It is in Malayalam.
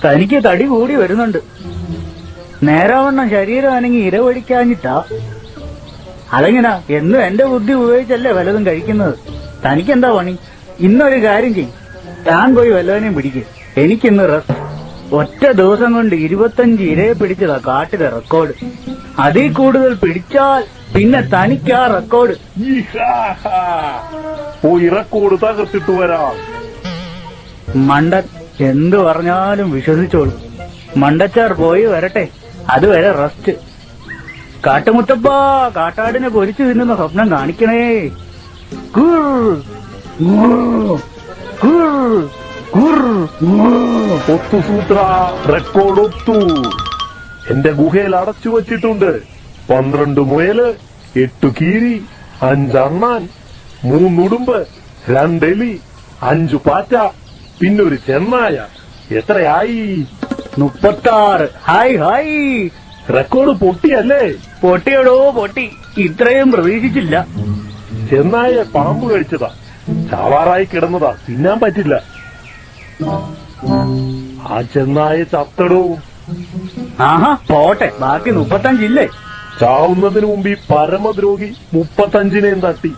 തനിക്ക് തടി കൂടി വരുന്നുണ്ട്. നേരാവണ്ണം ശരീരം അനങ്ങി ഇരവഴിക്കാഞ്ഞിട്ടാ. അതെങ്ങനാ? എന്നും എന്റെ ബുദ്ധി ഉപയോഗിച്ചല്ലേ വല്ലതും കഴിക്കുന്നത്. തനിക്കെന്താ പണി? ഇന്നൊരു കാര്യം ചെയ്യും, താൻ പോയി വല്ലവനെയും പിടിക്കും. എനിക്കിന്ന് റെസ്റ്റ്. ഒറ്റ ദിവസം കൊണ്ട് 25 ഇരയെ പിടിച്ചതാ കാട്ടിലെ റെക്കോർഡ്. അതിൽ കൂടുതൽ പിടിച്ചാൽ പിന്നെ തനിക്കാ റെക്കോർഡ്. പോയി റെക്കോർഡ് തകർത്തിട്ട് വരാം. മണ്ടൻ എന്തു പറഞ്ഞാലും വിശ്വസിച്ചോളൂ. മണ്ടച്ചാർ പോയി വരട്ടെ, അതുവരെ റെസ്റ്റ്. കാട്ടുമുത്തപ്പ, കാട്ടാടിനെ പൊരിച്ചു തിന്നുന്ന സ്വപ്നം കാണിക്കണേ. ഒത്തു സൂത്ര, റെക്കോർഡ് ഒത്തു. എന്റെ ഗുഹയിൽ അടച്ചു വച്ചിട്ടുണ്ട് 12 മുയല്, 8 കീരി, 5 അണ്ണാൻ, 3 ഉടുമ്പ്, 2 എലി, 5 പാറ്റ, പിന്നൊരു ചെന്നായ. എത്രയായി? 36. Hi hi. റെക്കോർഡ് പൊട്ടിയല്ലേ? പൊട്ടിയടോ പൊട്ടി. ഇത്രയും പ്രതീക്ഷിച്ചില്ല. ചെന്നായ പാമ്പ് കഴിച്ചതാ, ചാവാറായി കിടന്നതാ, തിന്നാൻ പറ്റില്ല. ആ ചെന്നായ ചത്തടോ. ആഹാ, പോട്ടെ. ബാക്കി 35 ഇല്ലേ? ചാവുന്നതിന് മുമ്പ് ഈ പരമദ്രോഹി 35-നെയും തട്ടി.